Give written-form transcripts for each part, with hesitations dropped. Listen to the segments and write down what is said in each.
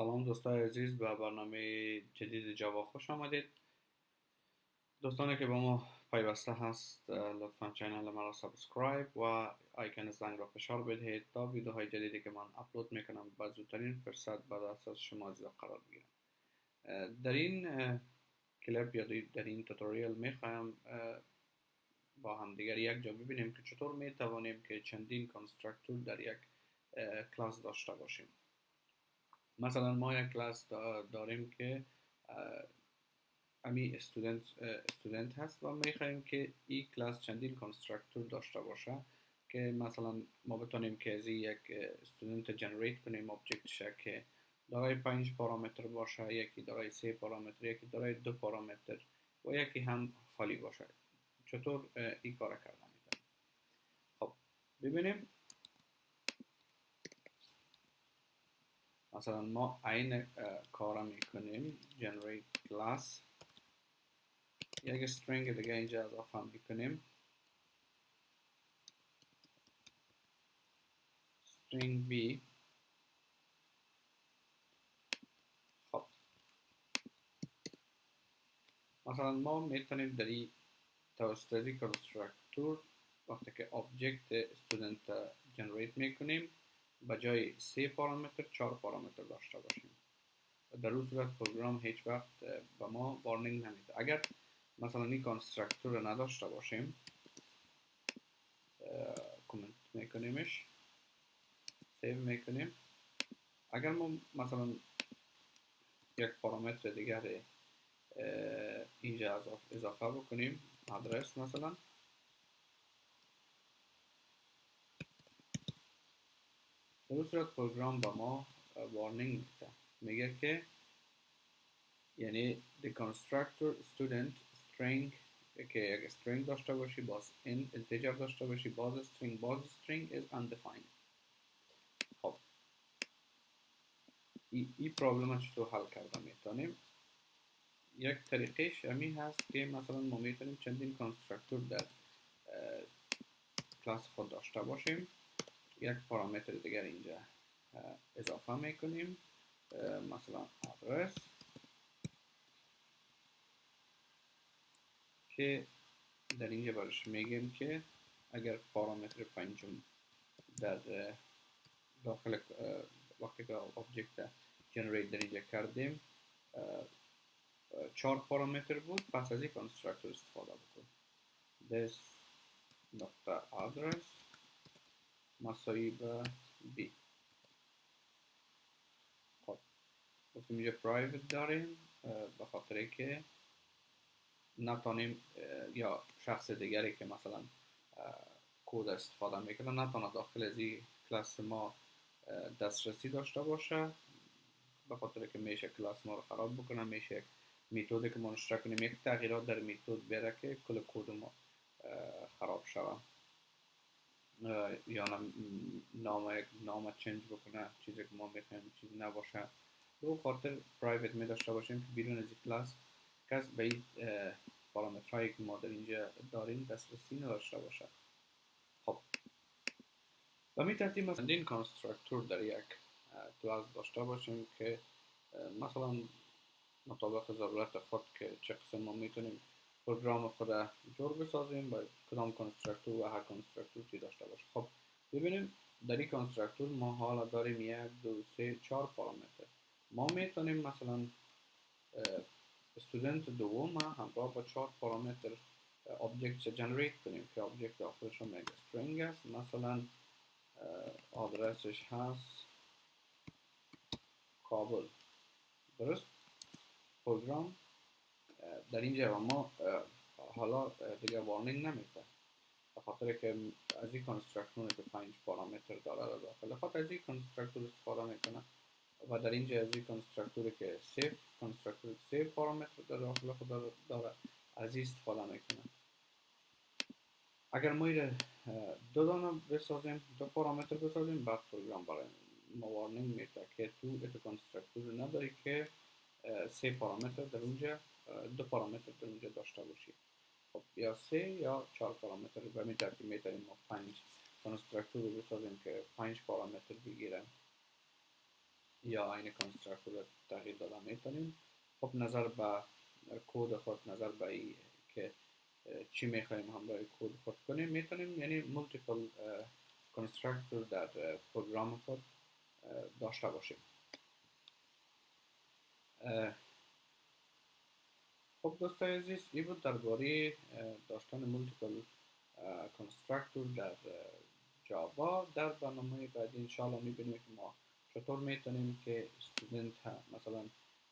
سلام دوستان عزیز به برنامه جدید جاوا خوش آمدید. دوستانی که با ما پیوسته هست لطفا چینل ما را سابسکرایب و آیکن زنگ را فشار بدهید تا ویدیوهای جدیدی که من اپلود میکنم با زودترین فرصت به دست شما قرار بگیرم. در این کلیپ یا در این توتوریال میخوایم با هم دیگر یک جا ببینیم که چطور میتوانیم که چندین کانستراکتور در یک کلاس داشته باشیم. مثلا ما یک کلاس داریم که امی استودنت هست و میخوایم که این کلاس چندین کنسترکتور داشته باشه که مثلا ما بتونیم که از یک استودنت جنریت کنیم objectش که دارای 5 پارامتر باشه، یکی دارای 3 پارامتر، یکی دارای 2 پارامتر و یکی هم خالی باشه. چطور این کار کردن میتونیم؟ خب ببینیم. مثلا ما این کار میکنیم generate class، یک string دیگه اینجا اضافه میکنیم، string b. خب مثلا ما میتونیم در این توسط از کنسترکتور وقتی که object student generate میکنیم به جای 3 پارامتر 4 پارامتر داشته باشیم. در اون صورت پروگرام هیچ وقت به ما وارنینگ نمیده. اگر مثلا این کنسترکتور رو نداشته باشیم، کامنت میکنیمش، سیو میکنیم. اگر ما مثلا یک پارامتر دیگر اینجا اضافه بکنیم، آدرس مثلا، در اون صورت پروگرام با ما وارنینگ میده، میگه که یعنی the constructor student string که یک string داشته باشی، باز integer داشته باشی، باز string is undefined. خب این پرابلم چطور حل کرده میتونیم؟ یک طریقش امی هست که مثلا ما میتونیم چندین کنسترکتور در کلاس خود داشته باشیم. یک پارامتر دیگر اینجا اضافه میکنیم، مثلا آدرس، که در اینجا برش میگیم که اگر پارامتر پنجم در داخل وقتی که object generate در اینجا کردیم 4 پارامتر بود، پس از این کنسترکتور استفاده بکن. this نقطه address مساوی به b. خب گفتیم اینجا private داریم به خاطر که نتونیم یا شخص دیگری که مثلا کد استفاده میکنه نتونه داخل از این کلاس ما دسترسی داشته باشه، به خاطر که میشه کلاس ما رو خراب بکنه، میشه یک متدی که ما نشته کنیم یک تغییرات در متد بیاره که کل کد ما خراب شود، یا نام چنج بکنه، چیزی که ما میخوایم چیزی نباشه. به خاطر پرایوت می داشته باشیم که بیرون از کلاس کس به این پارامترهایی که ما در اینجا داریم دسترسی نداشته باشه. خب و می ترتیب مثلا این کنسترکتور در یک کلاس داشته باشیم که مثلا مطابق ضرورت خود که چه قسم ما میتونیم پروگرام خود جور بسازیم با کدام کنسترکتور و هر کنسترکتور چی داشته باشه. خب ببینیم در این کنسترکتور ما حالا داریم 1 2 3 4 پارامتر. ما میتونیم مثلا استودنت دوم همراه با 4 پارامتر object جنریت کنیم که object داخلش هم یک string است، مثلا آدرسش هست کابل. درست؟ پروگرام در اینجا ما حالا دیگه وارنینگ نمیده، به خاطر که از این کنسترکتور که 5 پارامتر داره داخل خود از این کنسترکتور استفاده میکنه و در اینجا از این کنسترکتور که کنسترکتور 3 پارامتر در داخل خود داره از این استفاده میکنه. اگر ما دو دانه بسازیم، 2 پارامتر بسازیم، بعد پروگرام برای ما وارنینگ میده که تو کنسترکتور نداری که 3 پارامتر در اونجا 2 پارامتر در اونجا داشته باشی. خب یا 3 یا 4 پارامتر به می ترتیب میتونیم ما 5 کنسترکتور رو بسازیم که 5 پارامتر بگیرن. یا این کنسترکتور رو تغییر دادن میتونیم. خب نظر به کد خود، نظر به ای که چی میخوایم همراه کد خود کنیم میتونیم، یعنی مولتیپل کنسترکتور در پروگرام خود داشته باشیم. خب دوستای عزیز، این بود درباره داشتن مولتیپل کنسترکتور در جاوا. در برنامه بعدی انشاءالله میبینیم که ما چطور میتونیم که استودنت مثلا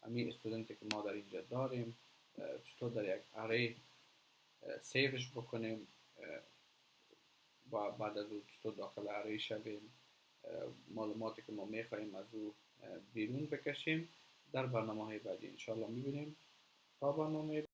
همین استودنتی که ما در اینجا داریم چطور در یک اره سیوش بکنیم و بعد از اون چطور داخل اره شویم، معلوماتی که ما میخواییم از او بیرون بکشیم. در برنامه های بعدی انشاءالله میبینیم. تا برنامه